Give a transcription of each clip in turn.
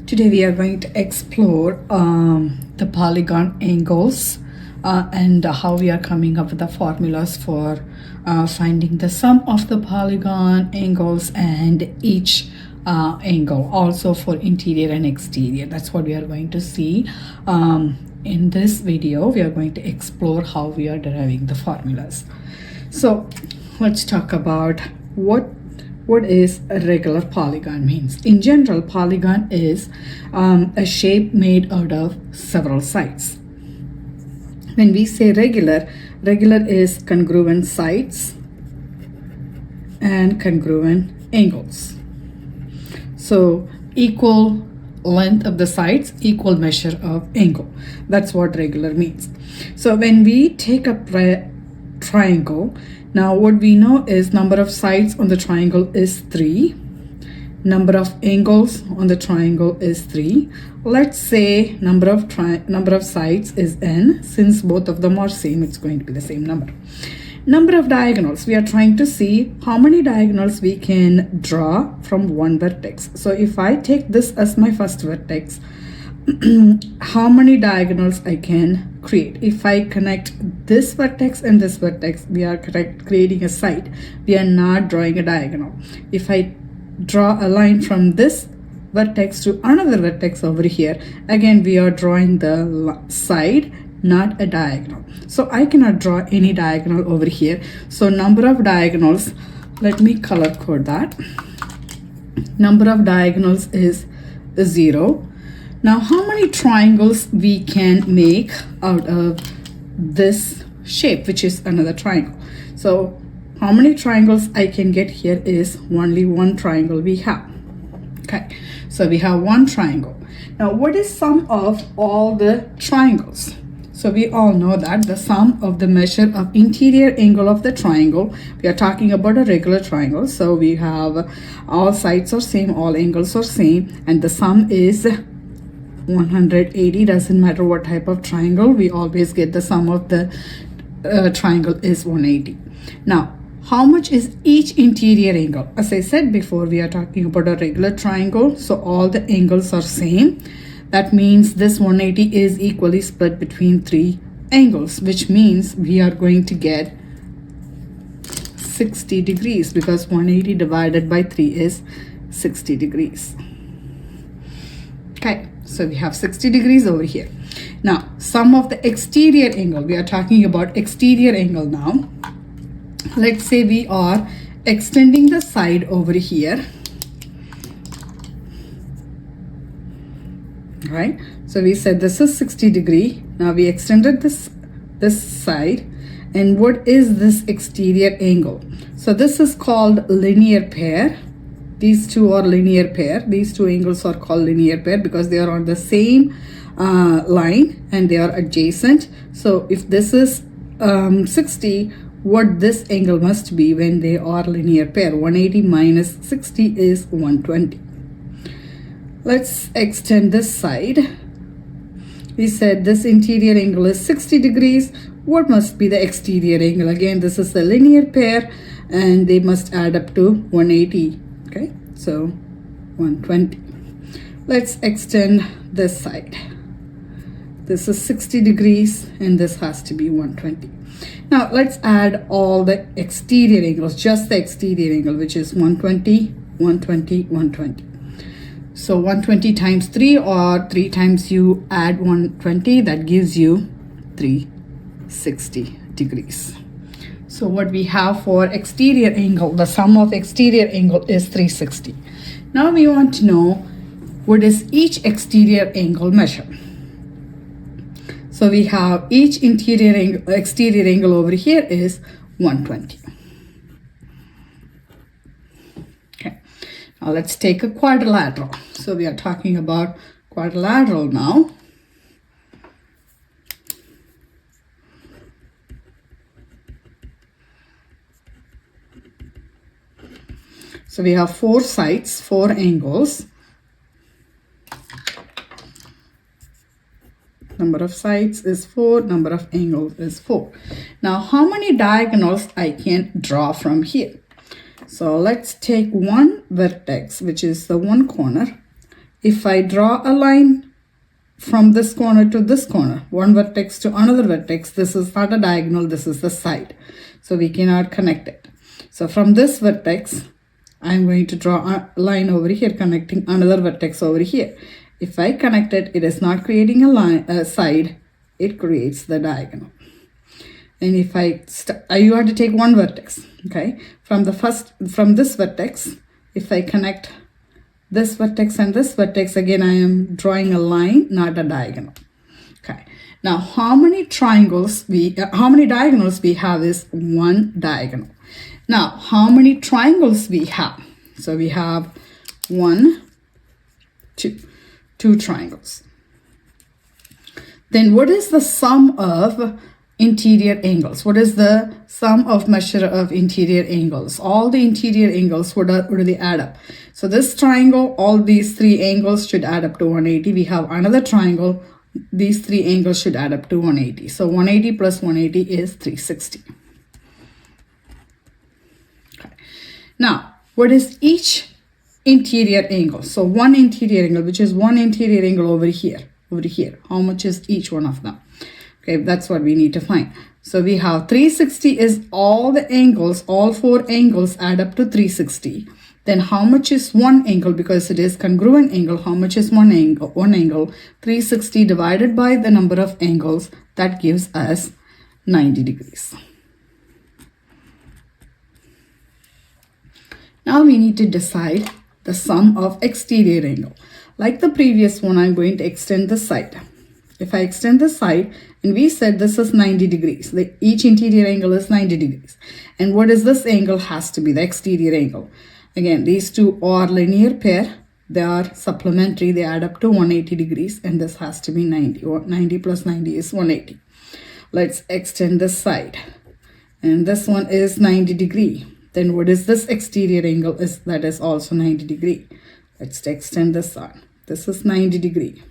Today we are going to explore the polygon angles and how we are coming up with the formulas for finding the sum of the polygon angles and each angle, also for interior and exterior. That's what we are going to see. In this video, we are going to explore how we are deriving the formulas. So let's talk about what is a regular polygon means. In general, polygon is a shape made out of several sides. When we say regular is congruent sides and congruent angles. So equal length of the sides, equal measure of angle. That's what regular means. So when we take a triangle, now what we know is number of sides on the triangle is 3. Number of angles on the triangle is 3. Let's say number of sides is n. Since both of them are same, it's going to be the same number. Number of diagonals, we are trying to see how many diagonals we can draw from one vertex. So if I take this as my first vertex, how many diagonals I can create. If I connect this vertex and this vertex, we are creating a side. We are not drawing a diagonal. If I draw a line from this vertex to another vertex over here, again we are drawing the side, not a diagonal. So I cannot draw any diagonal over here. So number of diagonals, let me color code that. Number of diagonals is 0. Now, how many triangles we can make out of this shape, which is another triangle? So how many triangles I can get here is only one triangle we have. Okay, so we have one triangle. Now, what is sum of all the triangles? So we all know that the sum of the measure of interior angle of the triangle, we are talking about a regular triangle. So we have all sides are same, all angles are same, and the sum is 180. Doesn't matter what type of triangle, we always get the sum of the triangle is 180. Now, how much is each interior angle? As I said before, we are talking about a regular triangle, so all the angles are same. That means this 180 is equally split between 3 angles, which means we are going to get 60 degrees because 180 divided by 3 is 60 degrees. Okay, so we have 60 degrees over here. Now, sum of the exterior angle, we are talking about exterior angle now. Let's say we are extending the side over here. Right, so we said this is 60 degree. Now we extended this side, and what is this exterior angle? So this is called linear pair. These two are linear pair. These two angles are called linear pair because they are on the same line and they are adjacent. So if this is 60, what this angle must be when they are linear pair? 180 minus 60 is 120. Let's extend this side. We said this interior angle is 60 degrees. What must be the exterior angle? Again, this is a linear pair and they must add up to 180. Okay, so 120. Let's extend this side. This is 60 degrees and this has to be 120. Now let's add all the exterior angles, just the exterior angle, which is 120, 120, 120. So 120 times 3, or 3 times you add 120, that gives you 360 degrees. So what we have for exterior angle, the sum of exterior angle is 360. Now we want to know what is each exterior angle measure. So we have each exterior angle over here is 120. Okay, now let's take a quadrilateral. So we are talking about quadrilateral now. So we have 4 sides, 4 angles. Number of sides is 4, number of angles is 4. Now, how many diagonals I can draw from here? So let's take one vertex, which is the one corner, if I draw a line from this corner to this corner, one vertex to another vertex, this is not a diagonal, this is the side. So we cannot connect it. So from this vertex, I'm going to draw a line over here connecting another vertex over here. If I connect it, it is not creating a line, a side, it creates the diagonal. And if you have to take one vertex, okay? From this vertex, if I connect this vertex and this vertex, again, I am drawing a line, not a diagonal. Okay. Now, how many diagonals we have is one diagonal. Now, how many triangles we have? So we have 1, 2. 2 triangles. Then what is the sum of interior angles? What is the sum of measure of interior angles? All the interior angles, what do they add up? So this triangle, all these 3 angles should add up to 180. We have another triangle, these 3 angles should add up to 180. So 180 plus 180 is 360. Okay. Now, what is each interior angle? So one interior angle, which is one interior angle over here. How much is each one of them? Okay, that's what we need to find. So we have 360 is all the angles, all 4 angles add up to 360. Then how much is one angle? Because it is congruent angle, how much is one angle? 360 divided by the number of angles, that gives us 90 degrees. Now we need to decide the sum of exterior angle. Like the previous one, I'm going to extend the side. If I extend the side, and we said this is 90 degrees. Each interior angle is 90 degrees. And what is this angle? Has to be the exterior angle. Again, these two are linear pair. They are supplementary. They add up to 180 degrees. And this has to be 90. 90 plus 90 is 180. Let's extend this side. And this one is 90 degree. Then what is this exterior angle? That is also 90 degree. Let's extend this one. This is 90 degree.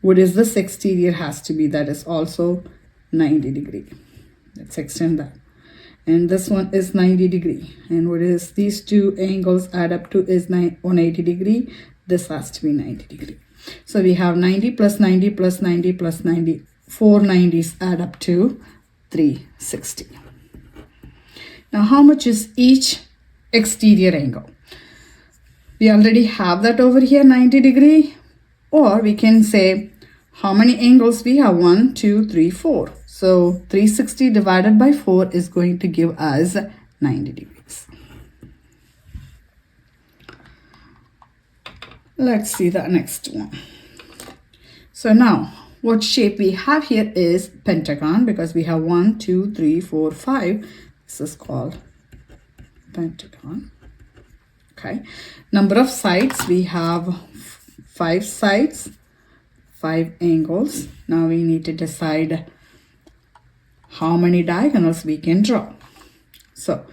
What is this exterior? Has to be, that is also 90 degree. Let's extend that. And this one is 90 degree. And what is these 2 angles add up to is 180 degree. This has to be 90 degree. So we have 90 plus 90 plus 90 plus 90. 4 90s add up to 360. Now how much is each exterior angle? We already have that over here, 90 degree. Or we can say how many angles we have? 1, 2, 3, 4. So 360 divided by 4 is going to give us 90 degrees. Let's see the next one. So now what shape we have here is pentagon, because we have 1, 2, 3, 4, 5. This is called pentagon. Okay. Number of sides, we have 5 sides, 5 angles. Now we need to decide how many diagonals we can draw. So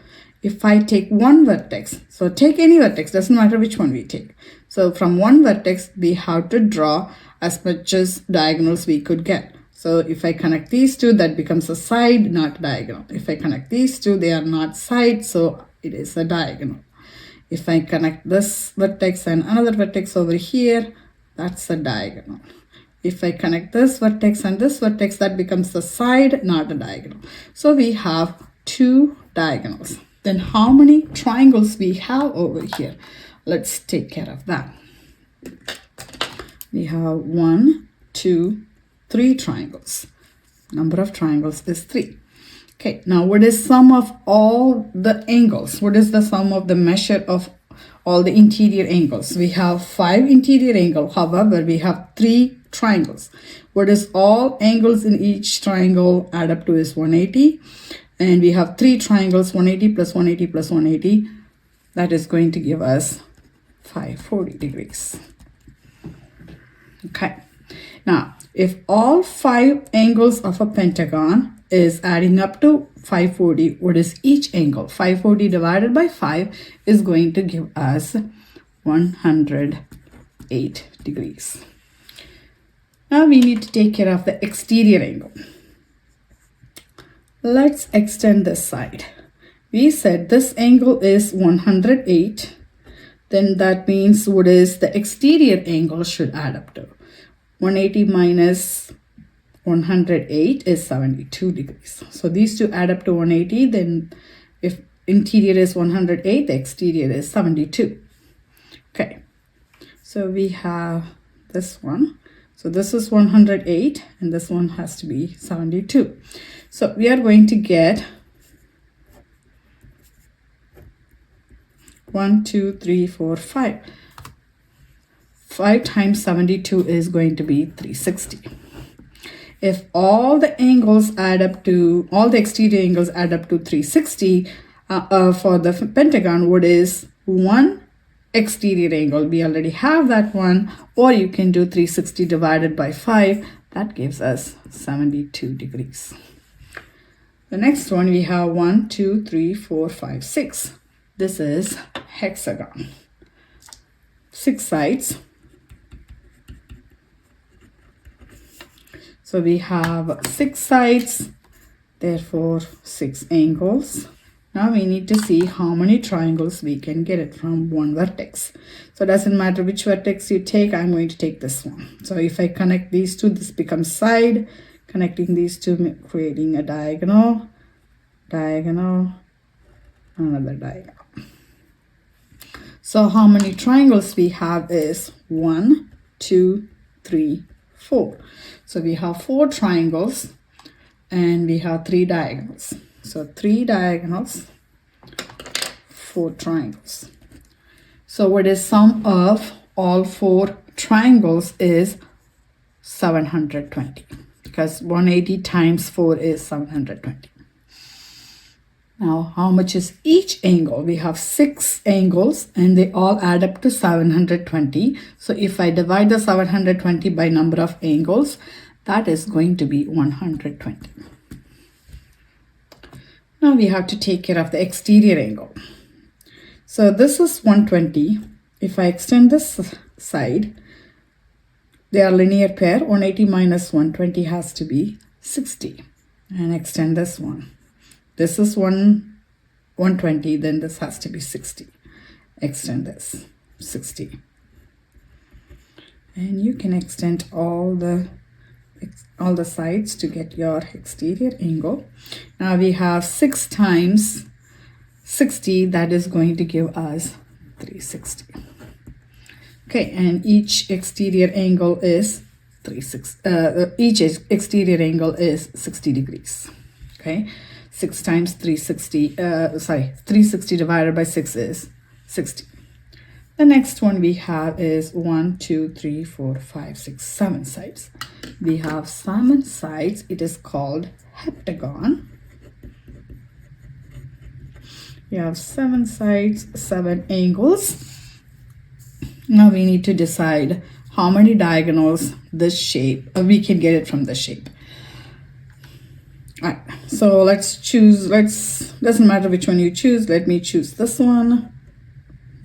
if I take one vertex, so take any vertex, doesn't matter which one we take. So from one vertex, we have to draw as much as diagonals we could get. So if I connect these 2, that becomes a side, not diagonal. If I connect these 2, they are not sides, so it is a diagonal. If I connect this vertex and another vertex over here, that's a diagonal. If I connect this vertex and this vertex, that becomes the side, not a diagonal. So we have 2 diagonals. Then how many triangles we have over here? Let's take care of that. We have 1, 2, 3 triangles. Number of triangles is 3. Okay, now what is sum of all the angles? What is the sum of the measure of all the interior angles? We have 5 interior angles. However, we have 3 triangles. What is all angles in each triangle add up to is 180. And we have 3 triangles, 180 plus 180 plus 180. That is going to give us 540 degrees. Okay. Now, if all 5 angles of a pentagon is adding up to 540, what is each angle? 540 divided by 5 is going to give us 108 degrees. Now we need to take care of the exterior angle. Let's extend this side. We said this angle is 108. then that means what is the exterior angle should add up to. 180 minus 108 is 72 degrees. So these two add up to 180. Then if interior is 108, the exterior is 72. Okay, so we have this one. So this is 108 and this one has to be 72. So we are going to get 1, 2, 3, 4, 5. 5 times 72 is going to be 360. If all the angles add up to, all the exterior angles add up to 360 for the pentagon, what is one exterior angle? We already have that one, or you can do 360 divided by 5. That gives us 72 degrees. The next one we have 1, 2, 3, 4, 5, 6. This is hexagon. 6 sides. So we have 6 sides, therefore 6 angles. Now we need to see how many triangles we can get it from one vertex. So it doesn't matter which vertex you take, I'm going to take this one. So if I connect these two, this becomes side. Connecting these two, creating a diagonal, diagonal, another diagonal. So how many triangles we have is 1, 2, 3, 4. So we have 4 triangles and we have 3 diagonals. So 3 diagonals, 4 triangles. So what is sum of all 4 triangles is 720, because 180 times 4 is 720. Now, how much is each angle? We have 6 angles and they all add up to 720. So if I divide the 720 by number of angles, that is going to be 120. Now we have to take care of the exterior angle. So this is 120. If I extend this side, they are linear pair. 180 minus 120 has to be 60. And extend this one. This is 120, then this has to be 60. Extend this, 60. And you can extend all the sides to get your exterior angle. Now we have 6 times 60, that is going to give us 360. Okay, and each exterior angle is 60 degrees. Okay, 6 times 360, 360 divided by 6 is 60. The next one we have is 1, 2, 3, 4, 5, 6, 7 sides. We have 7 sides. It is called heptagon. We have 7 sides, 7 angles. Now we need to decide how many diagonals this shape, we can get it from this shape. All right, so let's choose, doesn't matter which one you choose. Let me choose this one.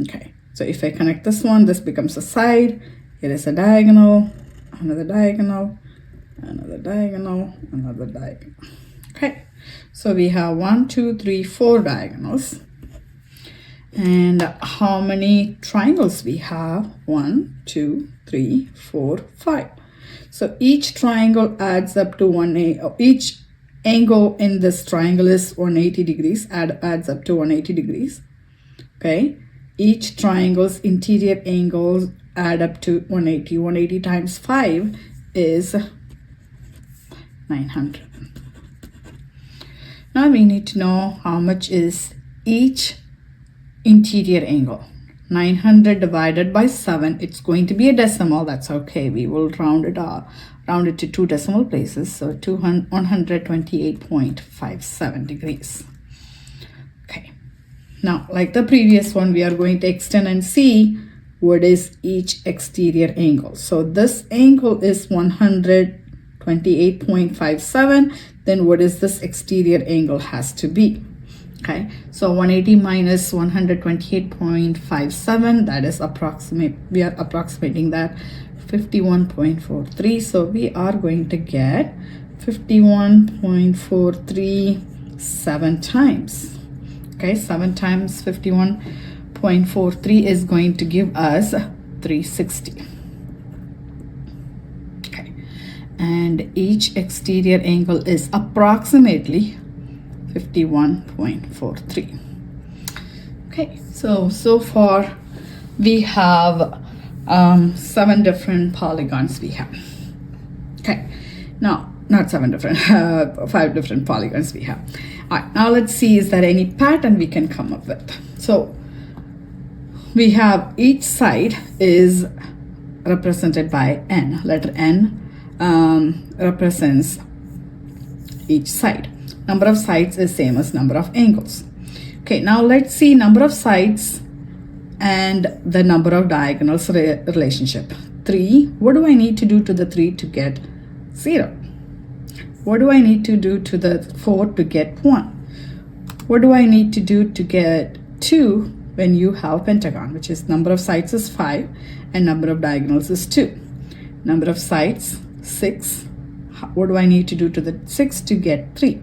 Okay, so if I connect this one, this becomes a side. Here is a diagonal, another diagonal, another diagonal, another diagonal. Okay, so we have 1, 2, 3, 4 diagonals. And how many triangles we have? 1, 2, 3, 4, 5. So each triangle adds up to each angle in this triangle is 180 degrees, adds up to 180 degrees. Okay, each triangle's interior angles add up to 180. 180 times 5 is 900. Now we need to know how much is each interior angle. 900 divided by 7, it's going to be a decimal. That's okay, we will round it to 2 decimal places, so 128.57 degrees. Okay, now like the previous one, we are going to extend and see what is each exterior angle. So this angle is 128.57, then what is this exterior angle has to be? Okay, so 180 minus 128.57, that is we are approximating that 51.43. So we are going to get 51.43 7 times. Okay, 7 times 51.43 51.43 is going to give us 360. Okay, and each exterior angle is approximately 51.43. Okay, so far we have 7 different polygons we have. Okay, now not 7 different, 5 different polygons we have. All right, now let's see, is there any pattern we can come up with? So we have each side is represented by n. Letter n represents each side. Number of sides is same as number of angles. Okay, now let's see number of sides and the number of diagonals relationship. 3, what do I need to do to the 3 to get 0? What do I need to do to the 4 to get 1? What do I need to do to get 2 when you have pentagon, which is number of sides is 5 and number of diagonals is 2. Number of sides 6. What do I need to do to the 6 to get 3?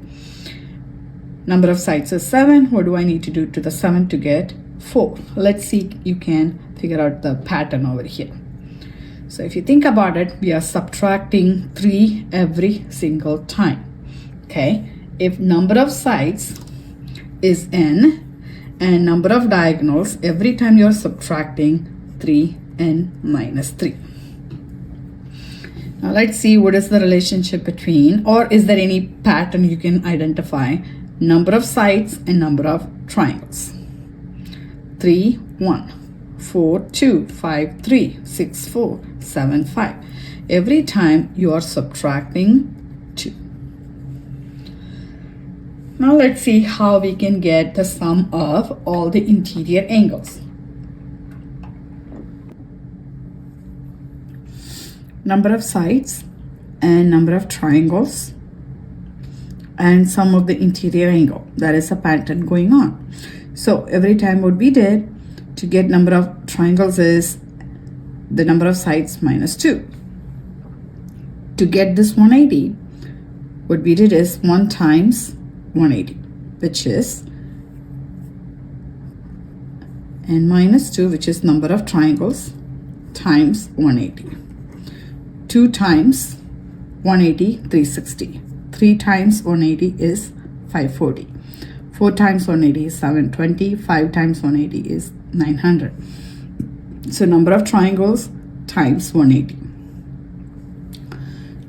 Number of sides is 7. What do I need to do to the 7 to get 4? Let's see, you can figure out the pattern over here. So if you think about it, we are subtracting 3 every single time. Okay, if number of sides is n and number of diagonals, every time you're subtracting 3n minus 3. Now let's see what is the relationship between, or is there any pattern you can identify, number of sides and number of triangles. 3, 1. 4, 2, 5, 3, 6, 4, 7, 5. Every time you are subtracting 2. Now let's see how we can get the sum of all the interior angles. Number of sides and number of triangles and sum of the interior angle. That is a pattern going on. So every time what we did to get number of triangles is the number of sides minus 2. To get this 180, what we did is 1 times 180, which is and minus 2, which is number of triangles, times 180. 2 times 180, 360. 3 times 180 is 540. 4 times 180 is 720. 5 times 180 is 900. So number of triangles times 180.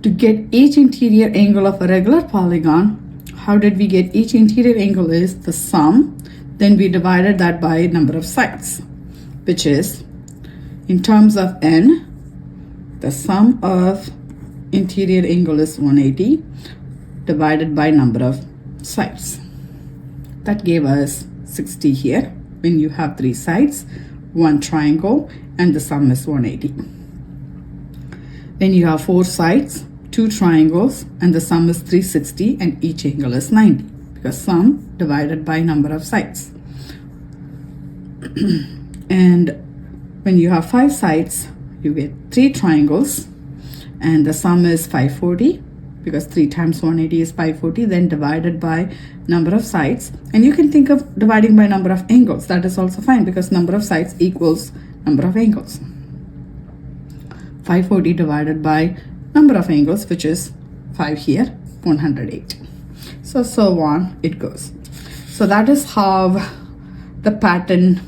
To get each interior angle of a regular polygon, how did we get each interior angle is the sum, then we divided that by number of sides, which is in terms of n, the sum of interior angle is 180 divided by number of sides. That gave us 60 here when you have 3 sides, 1 triangle, and the sum is 180. Then you have 4 sides, 2 triangles, and the sum is 360, and each angle is 90 because sum divided by number of sides. And when you have 5 sides, you get 3 triangles, and the sum is 540 because 3 times 180 is 540, then divided by number of sides. And you can think of dividing by number of angles. That is also fine because number of sides equals number of angles. 540 divided by number of angles, which is 5 here, 108. So on it goes. So that is how the pattern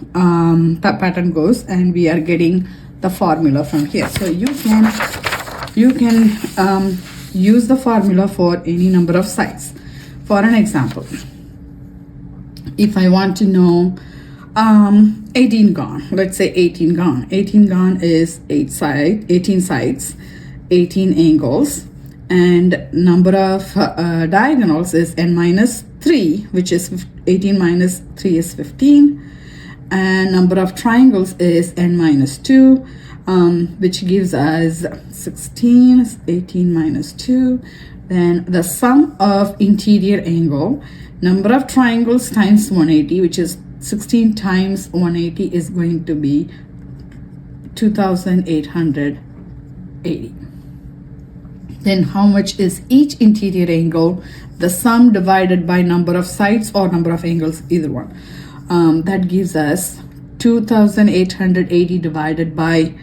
goes, and we are getting the formula from here. So you can use the formula for any number of sides. For an example, if I want to know 18 gone, let's say 18 gone. 18 gone is 18 sides, 18 angles, and number of diagonals is n minus 3, which is 18 minus 3 is 15, and number of triangles is n minus 2, which gives us 16, 18 minus 2. Then the sum of interior angle, number of triangles times 180, which is 16 times 180 is going to be 2880. Then how much is each interior angle? The sum divided by number of sides or number of angles, either one. That gives us 2880 divided by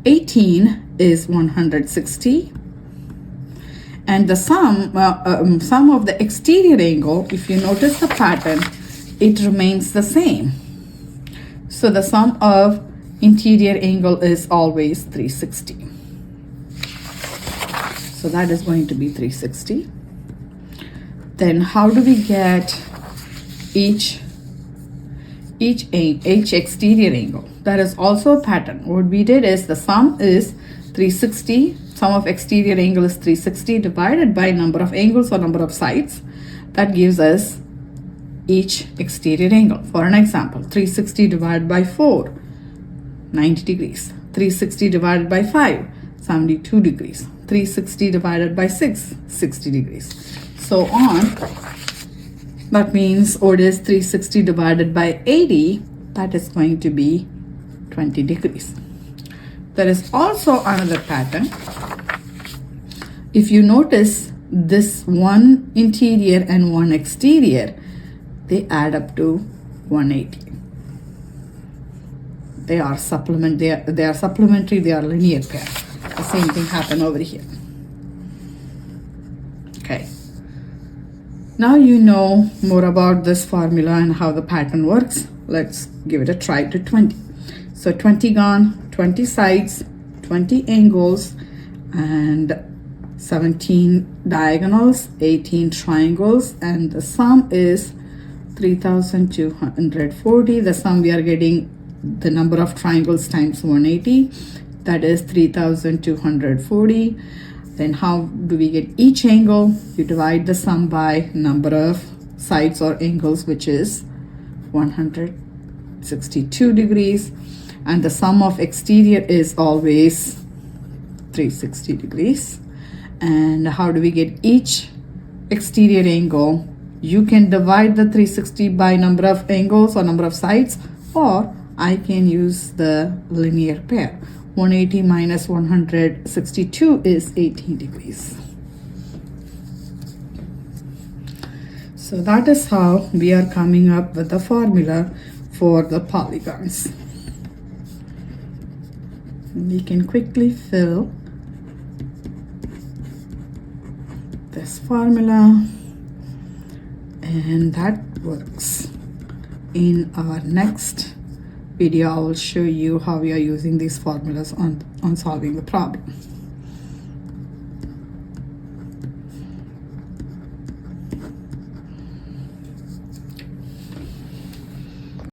18 is 160. And the sum of the exterior angle, if you notice the pattern, it remains the same. So the sum of interior angle is always 360. So that is going to be 360. Then how do we get each exterior angle? That is also a pattern. What we did is the sum is 360. Sum of exterior angle is 360 divided by number of angles or number of sides. That gives us each exterior angle. For an example, 360 divided by 4, 90 degrees. 360 divided by 5, 72 degrees. 360 divided by 6, 60 degrees. So on. That means what is 360 divided by 80? That is going to be 20 degrees. There is also another pattern. If you notice this one interior and one exterior, they add up to 180. They are supplementary, they are linear pair. The same thing happened over here. Okay. Now you know more about this formula and how the pattern works. Let's give it a try to 20. So 20 gone, 20 sides, 20 angles, and 17 diagonals, 18 triangles, and the sum is 3240. The sum we are getting the number of triangles times 180, that is 3240. Then how do we get each angle? You divide the sum by number of sides or angles, which is 162 degrees, and the sum of exterior is always 360 degrees. And how do we get each exterior angle? You can divide the 360 by number of angles or number of sides, or I can use the linear pair. 180 minus 162 is 18 degrees. So that is how we are coming up with the formula for the polygons. We can quickly fill this formula, and that works. In our next video, I will show you how we are using these formulas on solving the problem.